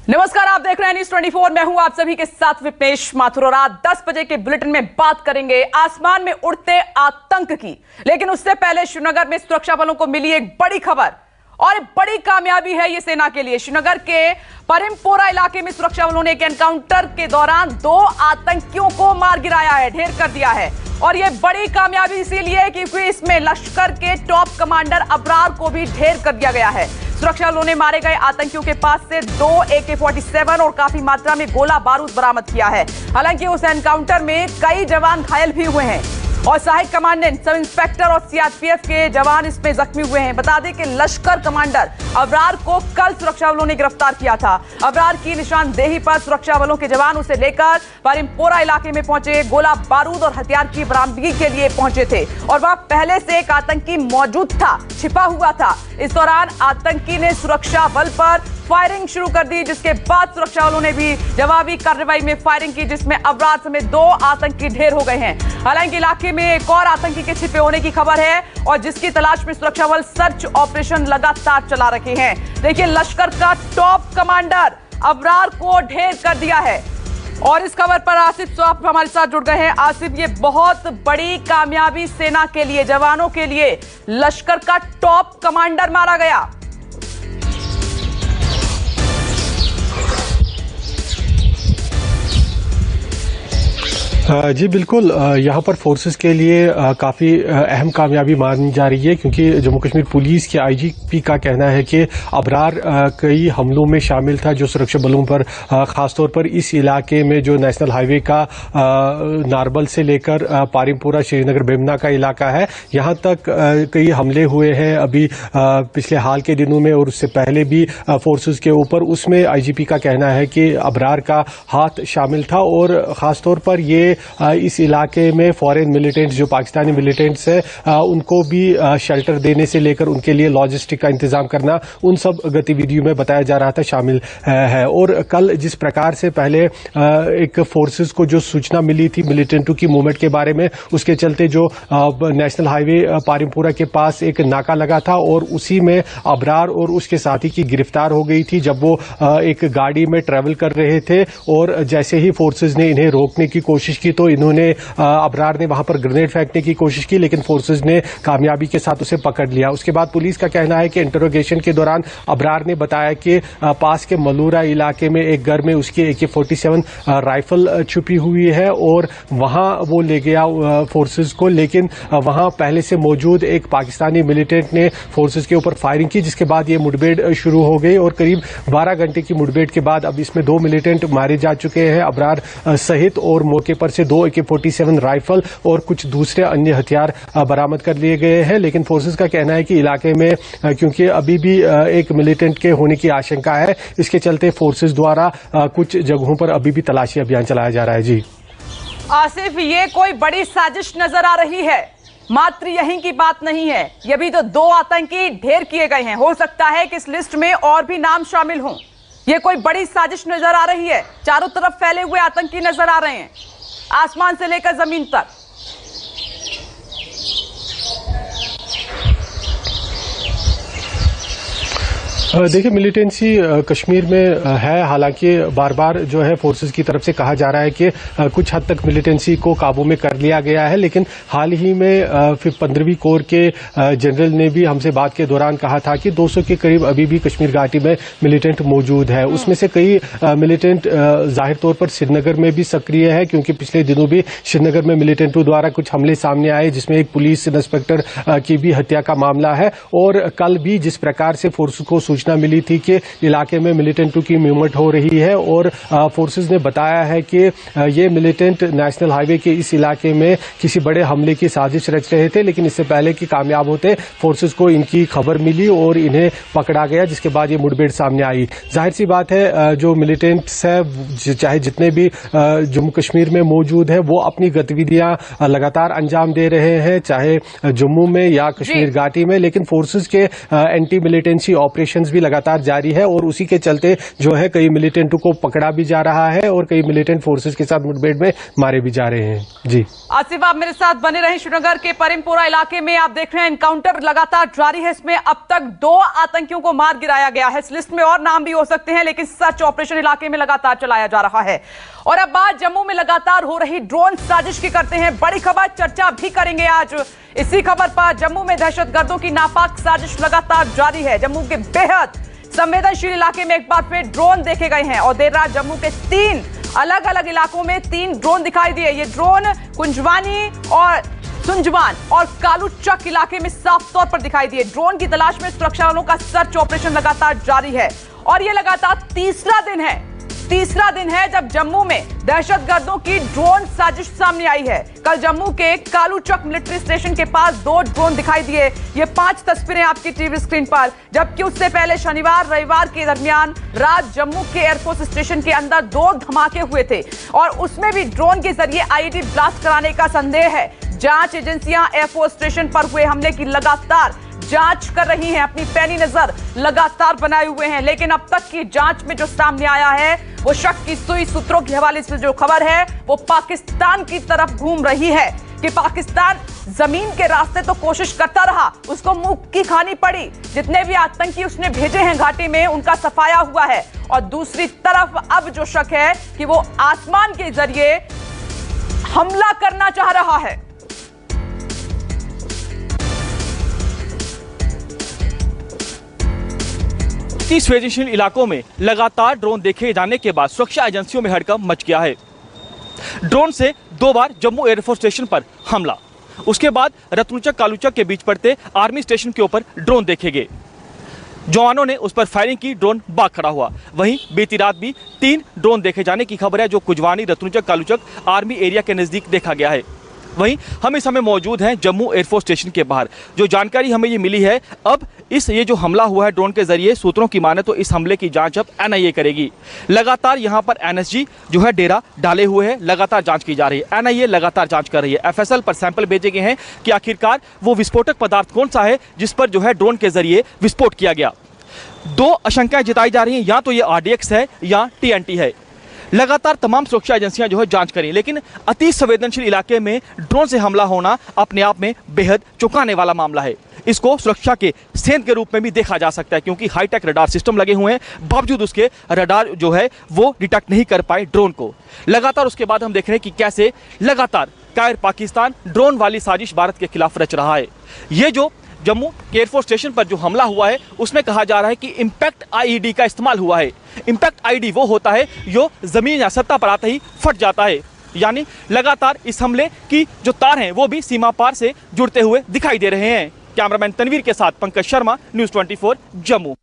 नमस्कार, आप देख रहे हैं न्यूज़ 24। मैं हूं आप सभी के साथ विपनेश माथुर और रात 10 बजे के बुलेटिन में बात करेंगे आसमान में उड़ते आतंक की। लेकिन उससे पहले श्रीनगर में सुरक्षा बलों को मिली एक बड़ी खबर और बड़ी कामयाबी है ये सेना के लिए। श्रीनगर के परिमपोरा इलाके में सुरक्षा बलों ने एक एनकाउंटर के दौरान 2 आतंकियों को मार गिराया है, ढेर कर दिया है। और ये बड़ी कामयाबी इसीलिए क्योंकि इसमें लश्कर के टॉप कमांडर अबरार को भी ढेर कर दिया गया है। सुरक्षा बलों ने मारे गए आतंकियों के पास से 2 AK-47 और काफी मात्रा में गोला बारूद बरामद किया है। हालांकि उस एनकाउंटर में कई जवान घायल भी हुए हैं और सहायक कमांडेंट, सब इंस्पेक्टर और CRPF के जवान इसमें जख्मी हुए हैं। बता दें कि लश्कर कमांडर अबरार को कल सुरक्षा बलों ने गिरफ्तार किया था। अबरार की निशानदेही पर सुरक्षा बलों के जवान उसे लेकर परिमपोरा इलाके में पहुंचे, गोला बारूद और हथियार की बरामदगी के लिए पहुंचे थे और वहां पहले से एक आतंकी मौजूद था, छिपा हुआ था। इस दौरान आतंकी ने सुरक्षा बल पर फायरिंग शुरू कर दी, जिसके बाद सुरक्षा बलों ने भी जवाबी कार्रवाई में फायरिंग की, जिसमें अबरार समेत 2 आतंकी ढेर हो गए हैं। हालांकि इलाके में एक और आतंकी के छिपे होने की खबर है और जिसकी तलाश में सुरक्षा बल सर्च ऑपरेशन लगातार चला रहे हैं। देखिए, लश्कर का टॉप कमांडर अबरार को ढेर कर दिया है। और इस खबर पर आसिफ स्वाप हमारे साथ जुड़ गए हैं। आसिफ, ये बहुत बड़ी कामयाबी सेना के लिए, जवानों के लिए। लश्कर का टॉप कमांडर मारा गया। जी बिल्कुल, यहाँ पर फोर्सेस के लिए काफ़ी अहम कामयाबी मानी जा रही है क्योंकि जम्मू कश्मीर पुलिस के IGP का कहना है कि अबरार कई हमलों में शामिल था जो सुरक्षा बलों पर ख़ासतौर पर इस इलाके में जो नेशनल हाईवे का नारबल से लेकर पारिमपुरा श्रीनगर बेमना का इलाका है, यहाँ तक कई हमले हुए हैं अभी पिछले हाल के दिनों में और उससे पहले भी फोर्सेस के ऊपर। उसमें IGP का कहना है कि अबरार का हाथ शामिल था और ख़ासतौर पर ये इस इलाके में फॉरेन मिलिटेंट्स जो पाकिस्तानी मिलिटेंट्स हैं उनको भी शेल्टर देने से लेकर उनके लिए लॉजिस्टिक का इंतजाम करना, उन सब गतिविधियों में बताया जा रहा था शामिल है। और कल जिस प्रकार से पहले एक फोर्सेस को जो सूचना मिली थी मिलिटेंटों की मूवमेंट के बारे में, उसके चलते जो नेशनल हाईवे पारिमपुरा के पास एक नाका लगा था और उसी में अबरार और उसके साथी की गिरफ्तार हो गई थी जब वो एक गाड़ी में ट्रेवल कर रहे थे। और जैसे ही फोर्सेस ने इन्हें रोकने की कोशिश की तो इन्होंने अबरार ने वहां पर ग्रेनेड फेंकने की कोशिश की, लेकिन फोर्सेस ने कामयाबी के साथ उसे पकड़ लिया। उसके बाद पुलिस का कहना है कि इंटरोगेशन के दौरान अबरार ने बताया कि पास के मलूरा इलाके में एक घर में उसकी AK-47 राइफल छुपी हुई है और वहां वो ले गया फोर्सेस को, लेकिन वहां पहले से मौजूद एक पाकिस्तानी मिलिटेंट ने फोर्सेस के ऊपर फायरिंग की, जिसके बाद ये मुठभेड़ शुरू हो गई और करीब 12 घंटे की मुठभेड़ के बाद अब इसमें 2 मिलिटेंट मारे जा चुके हैं अबरार सहित और मौके पर से 2 AK-47 राइफल और कुछ दूसरे अन्य हथियार बरामद कर लिए गए हैं। लेकिन फोर्सेस का कहना है कि इलाके में क्योंकि अभी भी एक मिलिटेंट के होने की आशंका है, इसके चलते फोर्सेस द्वारा कुछ जगहों पर अभी भी तलाशी अभियान चलाया जा रहा है। जी आसिफ, ये कोई बड़ी साजिश नजर आ रही है, मात्र यहीं की बात नहीं है। ये भी तो 2 आतंकी ढेर किए गए हैं, हो सकता है कि इस लिस्ट में और भी नाम शामिल हों। ये कोई बड़ी साजिश नजर आ रही है, चारों तरफ फैले हुए आतंकी नजर आ रहे हैं, आसमान से लेकर जमीन तक। देखिए, मिलिटेंसी कश्मीर में है, हालांकि बार बार जो है फोर्सेस की तरफ से कहा जा रहा है कि कुछ हद तक मिलिटेंसी को काबू में कर लिया गया है, लेकिन हाल ही में फिर 15वीं कोर के जनरल ने भी हमसे बात के दौरान कहा था कि 200 के करीब अभी भी कश्मीर घाटी में मिलिटेंट मौजूद है। उसमें से कई मिलिटेंट जाहिर तौर पर श्रीनगर में भी सक्रिय है क्योंकि पिछले दिनों भी श्रीनगर में मिलिटेंटों द्वारा कुछ हमले सामने आए जिसमें एक पुलिस इंस्पेक्टर की भी हत्या का मामला है। और कल भी जिस प्रकार से फोर्स को सूचना मिली थी कि इलाके में मिलिटेंटों की मूवमेंट हो रही है और फोर्सेस ने बताया है कि ये मिलिटेंट नेशनल हाईवे के इस इलाके में किसी बड़े हमले की साजिश रच रहे थे, लेकिन इससे पहले कि कामयाब होते फोर्सेस को इनकी खबर मिली और इन्हें पकड़ा गया, जिसके बाद ये मुठभेड़ सामने आई। जाहिर सी बात है जो मिलिटेंट्स है चाहे जितने भी जम्मू कश्मीर में मौजूद है वो अपनी गतिविधियां लगातार अंजाम दे रहे हैं, चाहे जम्मू में या कश्मीर घाटी में, लेकिन फोर्सेस के एंटी मिलिटेंसी ऑपरेशंस भी लगातार जारी है और उसी के चलते जो है कई मिलिटेंटों को पकड़ा भी जा रहा है और कई मिलिटेंट फोर्सेस के साथ मुठभेड़ में मारे भी जा रहे हैं। जी आसिफ, आप मेरे साथ बने रहे। श्रीनगर के परिमपोरा इलाके में आप देख रहे हैं एनकाउंटर लगातार जारी है। इसमें अब तक 2 आतंकियों को मार गिराया गया है। इस लिस्ट में और नाम भी हो सकते हैं, लेकिन सर्च ऑपरेशन इलाके में लगातार चलाया जा रहा है। और अब बात जम्मू में लगातार हो रही ड्रोन साजिश की करते हैं। बड़ी खबर चर्चा भी करेंगे आज इसी खबर पर। जम्मू में दहशतगर्दों की नापाक साजिश लगातार जारी है। जम्मू के बेहद संवेदनशील इलाके में एक बार फिर ड्रोन देखे गए हैं और देर रात जम्मू के 3 अलग अलग इलाकों में 3 ड्रोन दिखाई दिए। ये ड्रोन कुंजवानी और सुंजवान और कालूचक इलाके में साफ तौर पर दिखाई दिए। ड्रोन की तलाश में सुरक्षा बलों का सर्च ऑपरेशन लगातार जारी है और यह लगातार तीसरा दिन है जब जम्मू में दहशतगर्दों की ड्रोन साजिश सामने आई है। कल जम्मू के कालूचक मिलिट्री स्टेशन के पास 2 ड्रोन दिखाई दिए। ये 5 तस्वीरें आपकी टीवी स्क्रीन पर, जबकि उससे पहले शनिवार रविवार के दरमियान रात जम्मू के एयरफोर्स स्टेशन के अंदर 2 धमाके हुए थे और उसमें भी ड्रोन के जरिए आईईडी ब्लास्ट कराने का संदेह है। जांच एजेंसियां एयरफोर्स स्टेशन पर हुए हमले की लगातार जांच कर रही हैं, अपनी पैनी नजर लगातार बनाए हुए हैं, लेकिन अब तक की जांच में जो सामने आया है वो शक की सुई सूत्रों के हवाले से जो खबर है वो पाकिस्तान की तरफ घूम रही है कि पाकिस्तान जमीन के रास्ते तो कोशिश करता रहा, उसको मुंह की खानी पड़ी। जितने भी आतंकी उसने भेजे हैं घाटी में उनका सफाया हुआ है और दूसरी तरफ अब जो शक है कि वो आसमान के जरिए हमला करना चाह रहा है। संवेदनशील इलाकों में लगातार ड्रोन देखे जाने के बाद सुरक्षा एजेंसियों में हड़कंप मच गया है। ड्रोन से 2 बार जम्मू एयरफोर्स स्टेशन पर हमला, उसके बाद रत्नुचक कालूचक के बीच पड़ते आर्मी स्टेशन के ऊपर ड्रोन देखे गए। जवानों ने उस पर फायरिंग की, ड्रोन भाग खड़ा हुआ। वहीं बीती रात भी 3 ड्रोन देखे जाने की खबर है जो कुंजवानी रत्नुचक कालूचक आर्मी एरिया के नजदीक देखा गया है। वहीं हम इस समय मौजूद हैं जम्मू एयरफोर्स स्टेशन के बाहर। जो जानकारी हमें ये मिली है, अब ये जो हमला हुआ है ड्रोन के जरिए, सूत्रों की माने तो इस हमले की जांच अब एनआईए करेगी। लगातार यहां पर एनएसजी जो है डेरा डाले हुए हैं, लगातार जांच की जा रही है। एनआईए लगातार जांच कर रही है। एफएसएल पर सैंपल भेजे गए हैं कि आखिरकार वो विस्फोटक पदार्थ कौन सा है जिस पर जो है ड्रोन के जरिए विस्फोट किया गया। 2 आशंकाएं जताई जा रही हैं, या तो ये आरडीएक्स है या टीएनटी है। लगातार तमाम सुरक्षा एजेंसियां जो है जांच करें, लेकिन अति संवेदनशील इलाके में ड्रोन से हमला होना अपने आप में बेहद चौंकाने वाला मामला है। इसको सुरक्षा के सेंध के रूप में भी देखा जा सकता है, क्योंकि हाईटेक रडार सिस्टम लगे हुए हैं, बावजूद उसके रडार जो है वो डिटेक्ट नहीं कर पाए ड्रोन को। लगातार उसके बाद हम देख रहे हैं कि कैसे लगातार कायर पाकिस्तान ड्रोन वाली साजिश भारत के खिलाफ रच रहा है। ये जो जम्मू एयरफोर्स स्टेशन पर जो हमला हुआ है उसमें कहा जा रहा है कि इंपैक्ट आईईडी का इस्तेमाल हुआ है। इंपैक्ट आईईडी वो होता है जो जमीन या सत्ता पर आते ही फट जाता है, यानी लगातार इस हमले की जो तार हैं वो भी सीमा पार से जुड़ते हुए दिखाई दे रहे हैं। कैमरामैन तनवीर के साथ पंकज शर्मा, न्यूज़ 24 जम्मू।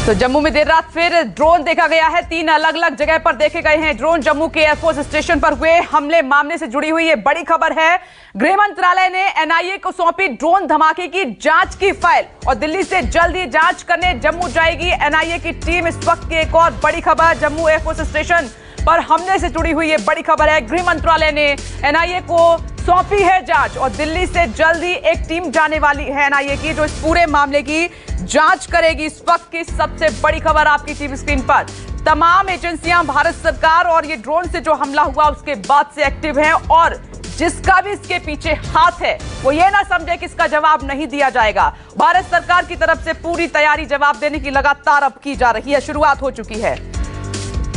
तो जम्मू में देर रात फिर ड्रोन देखा गया है। 3 अलग अलग जगह पर देखे गए हैं ड्रोन। जम्मू के एयरफोर्स स्टेशन पर हुए हमले मामले से जुड़ी हुई ये बड़ी खबर है। गृह मंत्रालय ने एनआईए को सौंपी ड्रोन धमाके की जांच की फाइल और दिल्ली से जल्द ही जांच करने जम्मू जाएगी एनआईए की टीम। इस वक्त की एक और बड़ी खबर, जम्मू एयरफोर्स स्टेशन पर हमले से जुड़ी हुई ये बड़ी खबर है। गृह मंत्रालय ने एनआईए को सौंपी है जांच और दिल्ली से जल्द ही एक टीम जाने वाली है एनआईए की जो इस पूरे मामले की जांच करेगी। इस वक्त की सबसे बड़ी खबर आपकी टीवी स्क्रीन पर। तमाम एजेंसियां, भारत सरकार और ये ड्रोन से जो हमला हुआ उसके बाद से एक्टिव हैं और जिसका भी इसके पीछे हाथ है वो ये ना समझे कि इसका जवाब नहीं दिया जाएगा। भारत सरकार की तरफ से पूरी तैयारी जवाब देने की लगातार अब की जा रही है, शुरुआत हो चुकी है।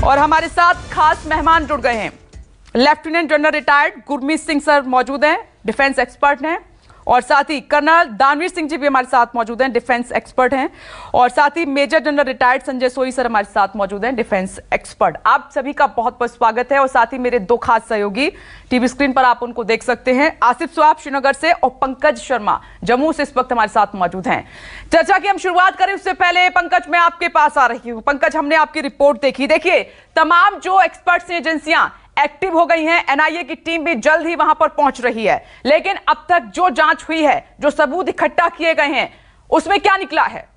और हमारे साथ खास मेहमान जुड़ गए हैं। Lieutenant general retired Gurmeet Singh sir मौजूद हैं, डिफेंस एक्सपर्ट हैं, और साथ ही कर्नल दानवीर सिंह जी भी हमारे साथ मौजूद हैं, डिफेंस एक्सपर्ट हैं, और साथ ही मेजर जनरल रिटायर्ड संजय सोई सर हमारे साथ मौजूद हैं, डिफेंस एक्सपर्ट। आप सभी का बहुत बहुत स्वागत है। और साथ ही मेरे 2 खास सहयोगी, टीवी स्क्रीन पर आप उनको देख सकते हैं, आसिफ स्वाब श्रीनगर से और पंकज शर्मा जम्मू से इस वक्त हमारे साथ मौजूद हैं। चर्चा की हम शुरुआत करें उससे पहले पंकज मैं आपके पास आ रही हूं। पंकज, हमने आपकी रिपोर्ट देखी। देखिए, तमाम जो एक्सपर्ट्स एजेंसियां एक्टिव हो गई हैं, एनआईए की टीम भी जल्द ही वहां पर पहुंच रही है, लेकिन अब तक जो जांच हुई है, जो सबूत इकट्ठा किए गए हैं, उसमें क्या निकला है?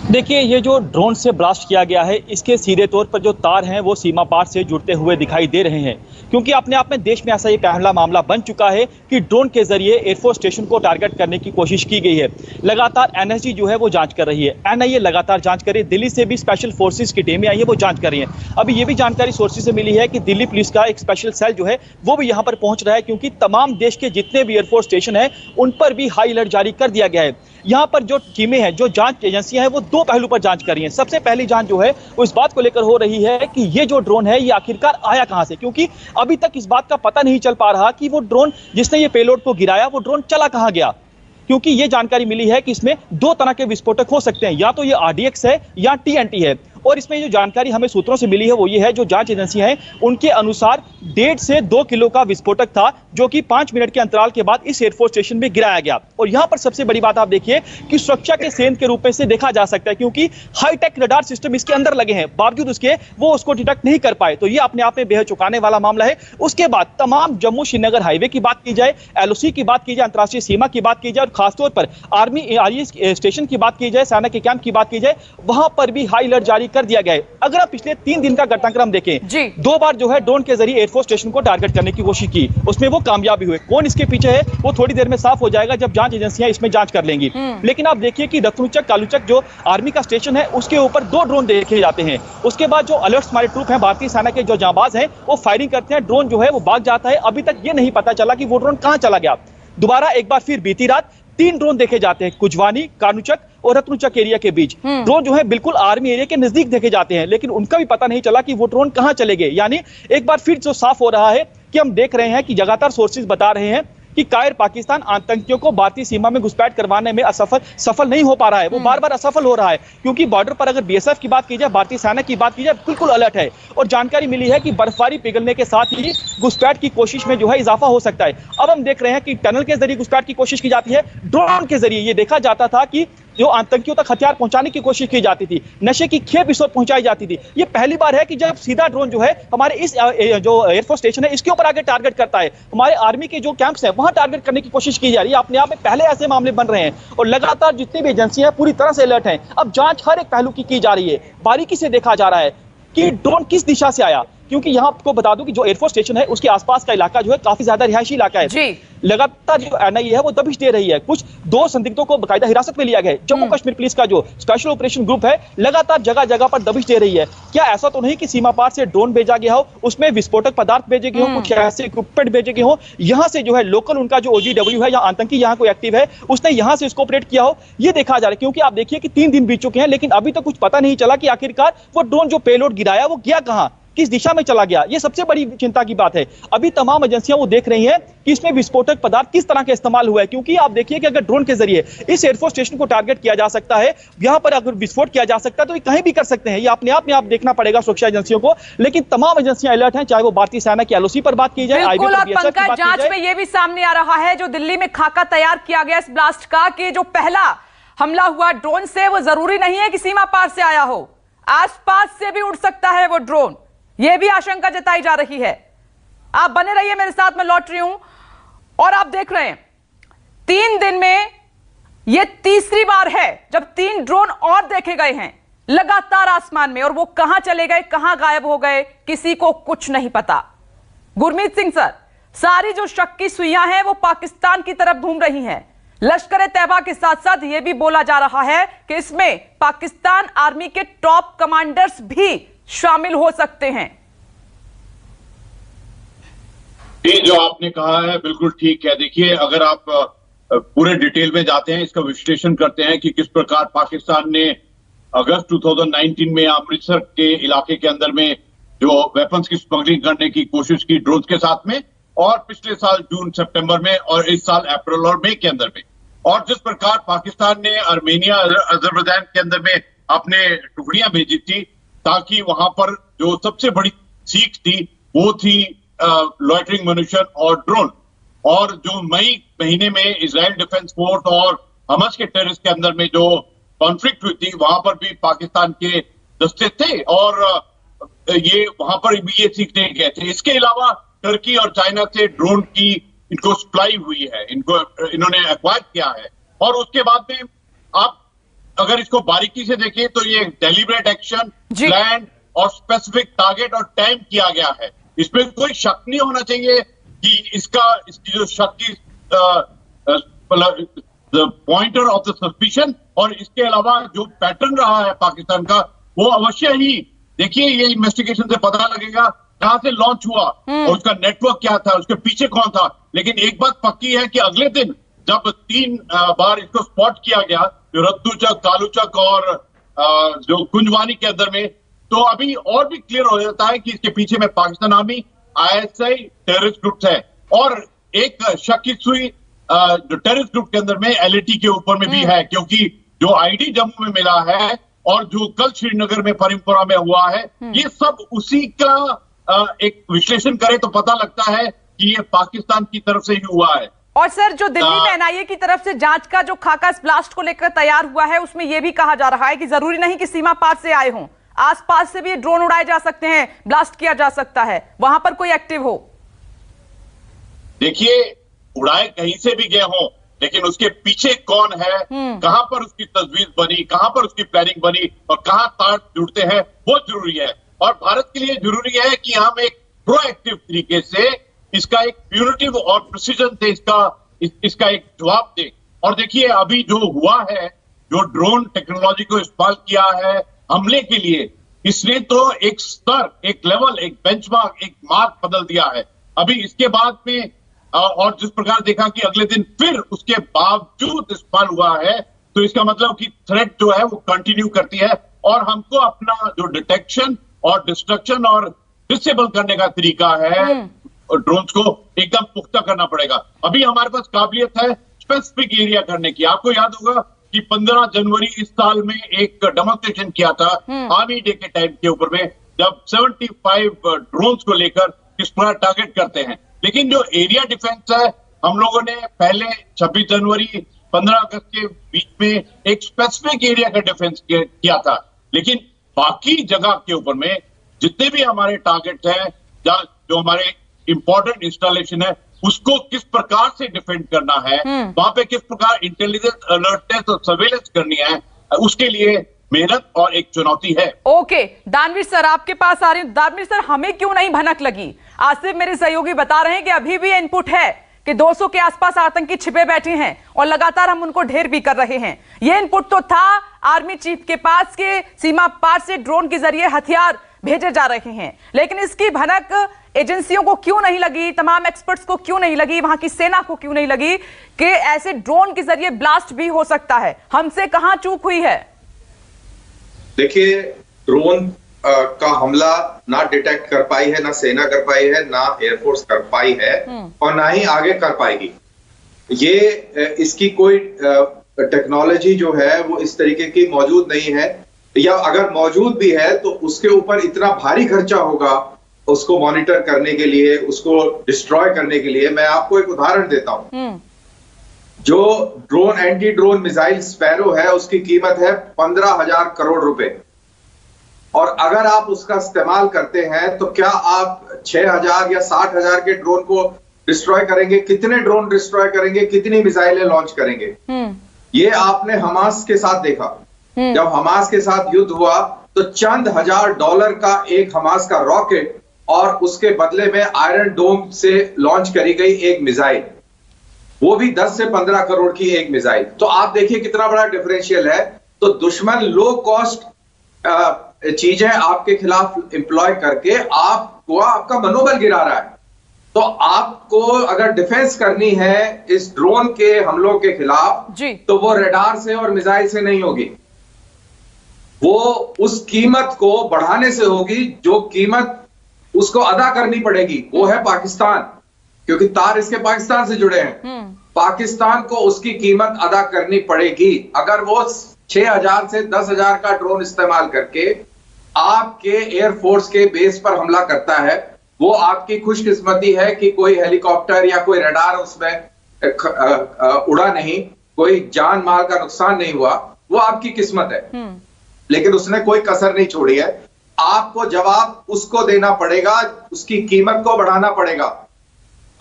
देखिए, ये जो ड्रोन से ब्लास्ट किया गया है इसके सीधे तौर पर जो तार हैं वो सीमा पार से जुड़ते हुए दिखाई दे रहे हैं। क्योंकि अपने आप में देश में ऐसा ये पहला मामला बन चुका है कि ड्रोन के जरिए एयरफोर्स स्टेशन को टारगेट करने की कोशिश की गई है। लगातार एनएसजी जो है वो जांच कर रही है, एनआईए लगातार जांच कर रही है, दिल्ली से भी स्पेशल फोर्सेस की टीमें आई है, वो जांच कर रही है। अभी ये भी जानकारी सोर्सेज से मिली है कि दिल्ली पुलिस का एक स्पेशल सेल जो है वो भी यहाँ पर पहुंच रहा है, क्योंकि तमाम देश के जितने भी एयरफोर्स स्टेशन है उन पर भी हाई अलर्ट जारी कर दिया गया है। यहाँ पर जो टीमें हैं, जो जांच एजेंसियां हैं, वो दो पहलू पर जांच कर रही हैं। सबसे पहली जांच जो है वो इस बात को लेकर हो रही है कि ये जो ड्रोन है ये आखिरकार आया कहां से, क्योंकि अभी तक इस बात का पता नहीं चल पा रहा कि वो ड्रोन जिसने ये पेलोड को गिराया वो ड्रोन चला कहां गया। क्योंकि ये जानकारी मिली है कि इसमें दो तरह के विस्फोटक हो सकते हैं, या तो ये आरडीएक्स है या टीएनटी है। और इसमें जो जानकारी हमें सूत्रों से मिली है वो ये है, जो जांच एजेंसियां हैं उनके अनुसार 1.5 से 2 किलो का विस्फोटक था, जो कि 5 मिनट के अंतराल के बाद इस एयरफोर्स स्टेशन में गिराया गया। और यहां पर सबसे बड़ी बात आप देखिए कि सुरक्षा के सेंध के रूप में से देखा जा सकता है, क्योंकि हाईटेक रडार सिस्टम इसके अंदर लगे हैं, बावजूद उसके वो उसको डिटेक्ट नहीं कर पाए। तो ये अपने आप में बेहद चौंकाने वाला मामला है। उसके बाद तमाम जम्मू श्रीनगर हाईवे की बात की जाए, एलओसी की बात की जाए, अंतर्राष्ट्रीय सीमा की बात की जाए, और खासतौर पर आर्मी आरईए स्टेशन की बात की जाए, सेना के कैंप की बात की जाए, वहां पर भी हाई अलर्ट जारी कर दिया गया है। अगर आप पिछले 3 दिन का घटनाक्रम देखें, 2 बार जो है ड्रोन के जरिए एयरफोर्स स्टेशन को टारगेट करने की कोशिश की, उसमें वो कामयाबी हुए। कौन इसके पीछे है वो थोड़ी देर में साफ हो जाएगा जब जांच एजेंसियां इसमें जांच कर लेंगी। लेकिन आप देखिए कि रत्नुचक कालूचक जो आर्मी का स्टेशन है उसके ऊपर 2 ड्रोन देखे जाते हैं। उसके बाद जो अलर्ट्स हमारे ट्रूप हैं, भारतीय सेना के जो जांबाज हैं, वो फायरिंग करते हैं, ड्रोन जो है वो भाग जाता है। अभी तक ये नहीं पता चला कि वो ड्रोन कहां चला गया। दोबारा एक बार फिर बीती रात 3 ड्रोन देखे जाते हैं, कुजवानी, कानुचक और रत्नुचक एरिया के बीच। ड्रोन जो है बिल्कुल आर्मी एरिया के नजदीक देखे जाते हैं, लेकिन उनका भी पता नहीं चला कि वो ड्रोन कहां चले गए। यानी एक बार फिर जो साफ हो रहा है कि हम देख रहे हैं कि लगातार सोर्सेज बता रहे हैं कि कायर पाकिस्तान आतंकियों को भारतीय सीमा में घुसपैठ करवाने में सफल नहीं हो पा रहा है। वो बार बार असफल हो रहा है, क्योंकि बॉर्डर पर अगर बीएसएफ की बात की जाए, भारतीय सेना की बात की जाए, बिल्कुल अलर्ट है। और जानकारी मिली है कि बर्फबारी पिघलने के साथ ही घुसपैठ की कोशिश में जो है इजाफा हो सकता है। अब हम देख रहे हैं कि टनल के जरिए घुसपैठ की कोशिश की जाती है, ड्रोन के जरिए ये देखा जाता था कि जो आतंकियों तक हथियार पहुंचाने की कोशिश की जाती थी, नशे की खेप इस ओर पहुंचाई जाती थी। ये पहली बार है कि जब सीधा ड्रोन जो है हमारे इस जो एयरफोर्स स्टेशन है इसके ऊपर आगे टारगेट करता है, हमारे आर्मी के जो कैंप्स हैं वहां टारगेट करने की कोशिश की जा रही है। अपने आप में पहले ऐसे मामले बन रहे हैं और लगातार जितनी भी एजेंसियां पूरी तरह से अलर्ट हैं। अब जांच हर एक पहलू की जा रही है, बारीकी से देखा जा रहा है कि ड्रोन किस दिशा से आया, क्योंकि यहां आपको बता दूं कि जो एयरफोर्स स्टेशन है उसके आसपास का इलाका जो है काफी ज्यादा रिहायशी इलाका है। लगातार जो एनआईए है वो दबिश दे रही है। कुछ 2 संदिग्धों को बकायदा हिरासत में लिया गया है। जम्मू कश्मीर पुलिस का जो स्पेशल ऑपरेशन ग्रुप है लगातार जगह जगह पर दबिश दे रही है। क्या ऐसा तो नहीं कि सीमा पार से ड्रोन भेजा गया हो, उसमें विस्फोटक पदार्थ भेजे गए हो, कुछ ऐसे इक्विपमेंट भेजे गए हो, यहां से जो है लोकल उनका जो OGW है या आतंकी यहां कोई एक्टिव है उसने यहां से इसको ऑपरेट किया हो, ये देखा जा रहा है। क्योंकि आप देखिए कि 3 दिन बीत चुके हैं, लेकिन अभी तक कुछ पता नहीं चला कि आखिरकार वो ड्रोन जो पेलोड गिराया वो गया कहां, किस दिशा में चला गया। ये सबसे बड़ी चिंता की बात है। अभी तमाम एजेंसियां वो देख रही हैं कि इसमें विस्फोटक पदार्थ किस तरह का इस्तेमाल हुआ है, क्योंकि आप देखिए कि अगर ड्रोन के जरिए इस एयरफोर्स स्टेशन को टारगेट किया जा सकता है, यहां पर अगर विस्फोट किया जा सकता है तो ये कहीं भी कर सकते हैं। ये अपने आप में आप देखना पड़ेगा सुरक्षा एजेंसियों को, लेकिन तमाम एजेंसियां अलर्ट हैं, चाहे वो भारतीय सेना की एलओसी पर बात की जाए, जांच में ये भी सामने आ रहा है जो दिल्ली में खाका तैयार किया गया इस ब्लास्ट का, कि जो पहला हमला हुआ ड्रोन से वो जरूरी नहीं है कि सीमा पार से आया हो, आसपास से भी उड़ सकता है वो ड्रोन। यह भी आशंका जताई जा रही है। आप बने रहिए मेरे साथ, मैं लौट रही हूं। और आप देख रहे हैं 3 दिन में यह तीसरी बार है जब 3 ड्रोन और देखे गए हैं लगातार आसमान में, और वो कहां चले गए, कहां गायब हो गए, किसी को कुछ नहीं पता। गुरमीत सिंह सर, सारी जो शक की सुइयां हैं वो पाकिस्तान की तरफ घूम रही हैं। लश्कर-ए-तैयबा के साथ साथ यह भी बोला जा रहा है कि इसमें पाकिस्तान आर्मी के टॉप कमांडर्स भी शामिल हो सकते हैं। ये जो आपने कहा है बिल्कुल ठीक है। देखिए, अगर आप पूरे डिटेल में जाते हैं, इसका विश्लेषण करते हैं कि किस प्रकार पाकिस्तान ने अगस्त 2019 में अमृतसर के इलाके के अंदर में जो वेपन्स की स्मगलिंग करने की कोशिश की ड्रोन के साथ में, और पिछले साल जून सितंबर में, और इस साल अप्रैल और मई के अंदर में, और जिस प्रकार पाकिस्तान ने आर्मेनिया अजरबैजान के अंदर में अपने टुकड़ियां भेजी थी ताकि वहां पर जो सबसे बड़ी सीख थी वो थी लॉइटरिंग म्यूनिशन और ड्रोन। और जो मई महीने में इजराइल डिफेंस फोर्स और हमास के टेररिस्ट के अंदर में जो कॉन्फ्लिक्ट हुई थी वहां पर भी पाकिस्तान के दस्ते थे और ये वहां पर भी ये सीखने गए थे। इसके अलावा टर्की और चाइना से ड्रोन की इनको सप्लाई हुई है, इनको इन्होंने एक्वायर किया है। और उसके बाद में आप अगर इसको बारीकी से देखें तो ये डेलिब्रेट एक्शन, प्लान और स्पेसिफिक टारगेट और टाइम किया गया है। इसमें कोई शक नहीं होना चाहिए कि इसकी जो शक की पॉइंटर ऑफ द सस्पिशन और इसके अलावा जो पैटर्न रहा है पाकिस्तान का, वो अवश्य ही देखिए ये इन्वेस्टिगेशन से पता लगेगा कहां से लॉन्च हुआ और उसका नेटवर्क क्या था, उसके पीछे कौन था। लेकिन एक बात पक्की है कि अगले दिन जब 3 बार इसको स्पॉट किया गया, जो रत्तूचक, कालूचक और जो कुंजवानी के अंदर में, तो अभी और भी क्लियर हो जाता है कि इसके पीछे में Pakistan army, ISI terrorist groups है। और एक शक की सुई जो टेररिस्ट ग्रुप के अंदर में LAT के ऊपर में भी है, क्योंकि जो ID जम्मू में मिला है और जो कल श्रीनगर में फरीमपुरा में हुआ है, ये सब उसी का एक विश्लेषण करे तो पता लगता है कि ये पाकिस्तान की तरफ से ही हुआ है। और सर, जो दिल्ली में NIA की तरफ से जांच का जो खाका इस ब्लास्ट को लेकर तैयार हुआ है, उसमें यह भी कहा जा रहा है कि जरूरी नहीं कि सीमा पार से आए हों, आसपास से भी ड्रोन उड़ाए जा सकते हैं, ब्लास्ट किया जा सकता है, वहां पर कोई एक्टिव हो। देखिए, उड़ाए कहीं से भी गए हों, लेकिन उसके पीछे कौन है, कहां पर उसकी तजवीज बनी, कहां पर उसकी प्लानिंग बनी और कहां तार जुड़ते हैं, वो जरूरी है। और भारत के लिए जरूरी है कि हम एक प्रोएक्टिव तरीके से इसका एक प्यूरिटिव और प्रिसीजन से इसका एक जवाब दें। और देखिए, अभी जो हुआ है, जो ड्रोन टेक्नोलॉजी को इस्तेमाल किया है हमले के लिए, इसने तो एक स्तर, एक लेवल, एक बेंचमार्क, एक मार्क बदल दिया है। अभी इसके बाद में और जिस प्रकार देखा कि अगले दिन फिर उसके बावजूद इस्तेमाल हुआ है, तो इसका मतलब कि थ्रेट जो है वो कंटिन्यू करती है और हमको अपना जो डिटेक्शन और डिस्ट्रक्शन और डिसेबल करने का तरीका है ड्रोन्स को एकदम पुख्ता करना पड़ेगा। अभी हमारे पास काबिलियत है स्पेसिफिक एरिया करने की। आपको याद होगा कि 15 जनवरी इस साल में एक डेमोन्स्ट्रेशन किया था आर्मी डे के टाइम के ऊपर में, जब 75 ड्रोन्स को लेकर किस प्रकार टारगेट करते हैं। लेकिन जो एरिया डिफेंस है, हम लोगों ने पहले 26 जनवरी 15 अगस्त के बीच में एक स्पेसिफिक एरिया का डिफेंस किया था। लेकिन बाकी जगह के ऊपर में जितने भी हमारे टारगेट हैं, जो हमारे इंपॉर्टेंट इंस्टॉलेशन है, उसको किस प्रकार से डिफेंड करना है, वहां पे किस प्रकार इंटेलिजेंस, अलर्टनेस और सर्वेलेंस करनी है, उसके लिए मेहनत और एक चुनौती है। ओके, दानवीर सर आपके पास आ रही हूं। दानवीर सर, हमें क्यों नहीं भनक लगी? आसिफ मेरे सहयोगी बता रहे हैं कि अभी भी इनपुट है कि 200 के आसपास आतंकी छिपे बैठे हैं और लगातार हम उनको ढेर भी कर रहे हैं। यह इनपुट तो था आर्मी चीफ के पास के सीमा पार से ड्रोन के जरिए हथियार भेजे जा रहे हैं, लेकिन इसकी भनक एजेंसियों को क्यों नहीं लगी, तमाम एक्सपर्ट्स को क्यों नहीं लगी, वहां की सेना को क्यों नहीं लगी कि ऐसे ड्रोन के जरिए ब्लास्ट भी हो सकता है? हमसे कहां चूक हुई है? देखिए, ड्रोन का हमला ना डिटेक्ट कर पाई है, ना सेना कर पाई है, ना एयरफोर्स कर पाई है और ना ही आगे कर पाएगी। ये इसकी कोई टेक्नोलॉजी जो है वो इस तरीके की मौजूद नहीं है, या अगर मौजूद भी है तो उसके ऊपर इतना भारी खर्चा होगा उसको मॉनिटर करने के लिए, उसको डिस्ट्रॉय करने के लिए। मैं आपको एक उदाहरण देता हूं। जो drone, anti drone missile sparrow है, उसकी कीमत है 15,000 करोड़ रुपए। और अगर आप उसका इस्तेमाल करते हैं तो क्या आप 6,000 या 60,000 के ड्रोन को डिस्ट्रॉय करेंगे? कितने ड्रोन डिस्ट्रॉय करेंगे? कितनी मिसाइलें लॉन्च करेंगे? ये आपने हमास के साथ देखा। जब हमास के साथ युद्ध हुआ तो चंद हजार डॉलर का एक हमास का रॉकेट और उसके बदले में आयरन डोम से लॉन्च करी गई एक मिसाइल, वो भी 10 से 15 करोड़ की एक मिसाइल। तो आप देखिए कितना बड़ा डिफरेंशियल है। तो दुश्मन लो कॉस्ट चीजें आपके खिलाफ एम्प्लॉय करके आपका मनोबल गिरा रहा है। तो आपको अगर डिफेंस करनी है इस ड्रोन के हमलों के खिलाफ, तो वो रडार से और मिसाइल से नहीं होगी, वो उस कीमत को बढ़ाने से होगी जो कीमत उसको अदा करनी पड़ेगी। वो है पाकिस्तान, क्योंकि तार इसके पाकिस्तान से जुड़े हैं। पाकिस्तान को उसकी कीमत अदा करनी पड़ेगी। अगर वो 6,000 से 10,000 का ड्रोन इस्तेमाल करके आपके एयरफोर्स के बेस पर हमला करता है, वो आपकी खुशकिस्मती है कि कोई हेलीकॉप्टर या कोई रडार उसमें उड़ा नहीं, कोई जान माल का नुकसान नहीं हुआ, वो आपकी किस्मत है। लेकिन उसने कोई कसर नहीं छोड़ी है। आपको जवाब उसको देना पड़ेगा, उसकी कीमत को बढ़ाना पड़ेगा।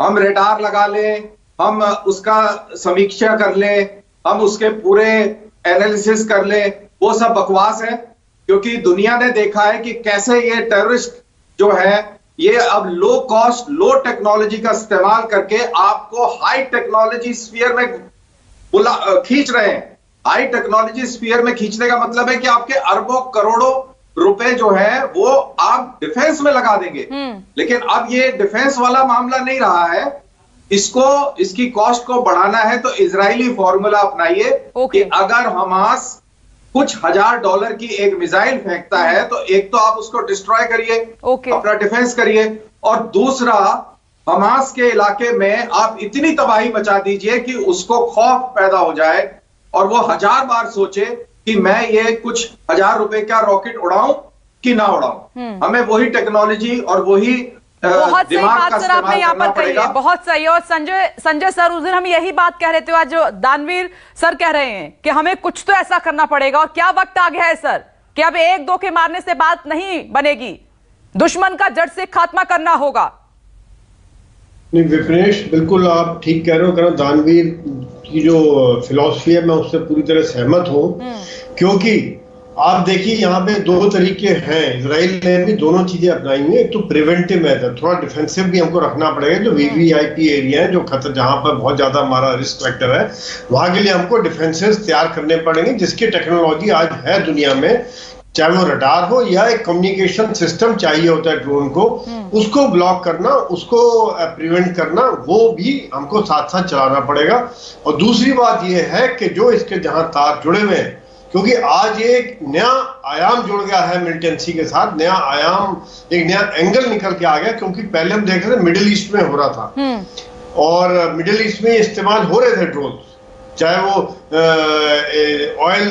हम रडार लगा लें, हम उसका समीक्षा कर लें, हम उसके पूरे एनालिसिस कर लें, वो सब बकवास है। क्योंकि दुनिया ने देखा है कि कैसे ये टेररिस्ट जो है ये अब लो कॉस्ट लो टेक्नोलॉजी का इस्तेमाल करके आपको हाई टेक्नोलॉजी स्फीयर में खींच रहे हैं। हाई टेक्नोलॉजी स्फीयर में खींचने का मतलब है कि आपके अरबों करोड़ों रुपए जो है वो आप डिफेंस में लगा देंगे। लेकिन अब ये डिफेंस वाला मामला नहीं रहा है, इसकी कॉस्ट को बढ़ाना है तो इजरायली फॉर्मूला अपनाइए कि अगर हमास कुछ $1000 की एक मिसाइल फेंकता है तो एक तो आप उसको डिस्ट्रॉय करिए, अपना डिफेंस करिए, और दूसरा हमास के इलाके में आप इतनी तबाही मचा दीजिए कि उसको खौफ पैदा हो जाए और वो 1000 बार सोचे कि मैं ये कुछ $1000 का रॉकेट उड़ाऊं कि ना उड़ाऊं। हमें वही टेक्नोलॉजी और वही बहुत सही बात सर आपने यहाँ पर कही है, बहुत सही। और संजय सर, उस दिन हम यही बात कह रहे थे, आज जो दानवीर सर कह रहे हैं कि हमें कुछ तो ऐसा करना पड़ेगा। और क्या वक्त आ गया है सर कि अब 1-2 के मारने से बात नहीं बनेगी, दुश्मन का जड़ से खात्मा करना होगा। नहीं विपनेश, बिल्कुल आप ठीक कह रहे हो। दानवीर की जो फिलॉसफी है मैं उससे पूरी तरह सहमत हूं, क्योंकि आप देखिए यहाँ पे 2 तरीके हैं। इजराइल ने भी दोनों चीजें अपनाई हैं। एक तो प्रिवेंटिव मेथड, थोड़ा डिफेंसिव भी हमको रखना पड़ेगा। जो वीवीआईपी एरिया है, जो खतरा जहां पर बहुत ज्यादा हमारा रिस्क फैक्टर है, वहां के लिए हमको डिफेंसेस तैयार करने पड़ेंगे, जिसकी टेक्नोलॉजी आज है दुनिया में। चाहे वो रडार हो या एक कम्युनिकेशन सिस्टम चाहिए होता है ड्रोन को, उसको ब्लॉक करना, उसको प्रिवेंट करना, वो भी हमको साथ साथ चलाना पड़ेगा। और दूसरी बात यह है कि जो इसके जहां तार जुड़े हुए हैं, क्योंकि आज ये एक नया आयाम जुड़ गया है मिलिटेंसी के साथ, नया आयाम, एक नया एंगल निकल के आ गया। क्योंकि पहले हम देख रहे थे मिडिल ईस्ट में हो रहा था और मिडिल ईस्ट में इस्तेमाल हो रहे थे ड्रोन, चाहे वो ऑयल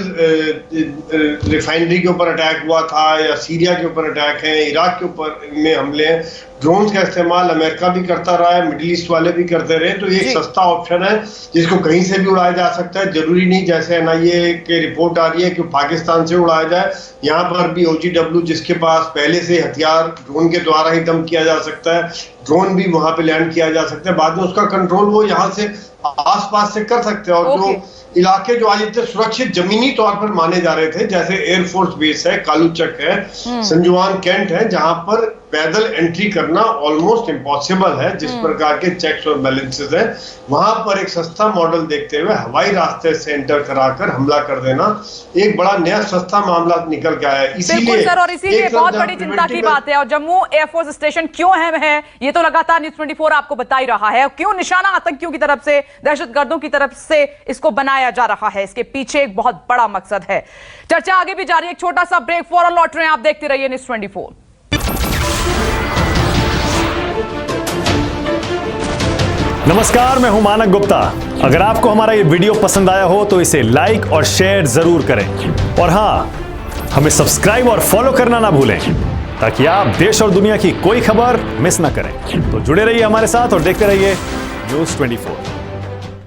रिफाइनरी के ऊपर अटैक हुआ था या सीरिया के ऊपर अटैक है, इराक के ऊपर में हमले हैं। ड्रोन का इस्तेमाल अमेरिका भी करता रहा है, मिडिल ईस्ट वाले भी करते रहे। तो ये एक सस्ता ऑप्शन है जिसको कहीं से भी उड़ाया जा सकता है। जरूरी नहीं जैसे एनआईए की रिपोर्ट आ रही है कि पाकिस्तान से उड़ाया जाए। यहाँ पर भी OGW जिसके पास पहले से हथियार ड्रोन के द्वारा ही दम किया जा सकता है, ड्रोन भी वहां पे लैंड किया जा सकता है। बाद में उसका कंट्रोल वो यहाँ से आसपास से कर सकते हैं। और जो इलाके जो आज इतने सुरक्षित जमीनी तौर पर माने जा रहे थे, जैसे एयरफोर्स बेस है, कालूचक है, संजुआन कैंट है, जहां पर पैदल एंट्री करना ऑलमोस्ट इम्पॉसिबल है, जिस प्रकार के चेक्स और बैलेंसेस है, वहां पर एक सस्ता मॉडल देखते हुए हवाई रास्ते से एंटर कराकर हमला कर देना एक बड़ा नया सस्ता मामला निकल के आया है। इसीलिए सर, और इसीलिए बहुत बड़ी चिंता की बात है। और जम्मू एयरफोर्स स्टेशन क्यों अहम है, ये तो लगातार न्यूज़ 24 आपको बता ही रहा है। क्यों निशाना आतंकियों की तरफ से, दहशतगर्दों की तरफ से इसको बनाया जा रहा है, इसके पीछे एक बहुत बड़ा मकसद है। चर्चा आगे भी जारी है, एक छोटा सा ब्रेक, फौरन लौट रहे हैं, आप देखते रहिए न्यूज़ 24। नमस्कार, मैं हूं मानक गुप्ता। अगर आपको हमारा ये वीडियो पसंद आया हो तो इसे लाइक और शेयर जरूर करें, और हां, हमें सब्सक्राइब और फॉलो करना ना भूलें ताकि आप देश और दुनिया की कोई खबर मिस ना करें। तो जुड़े रहिए हमारे साथ और देखते रहिए न्यूज़ 24।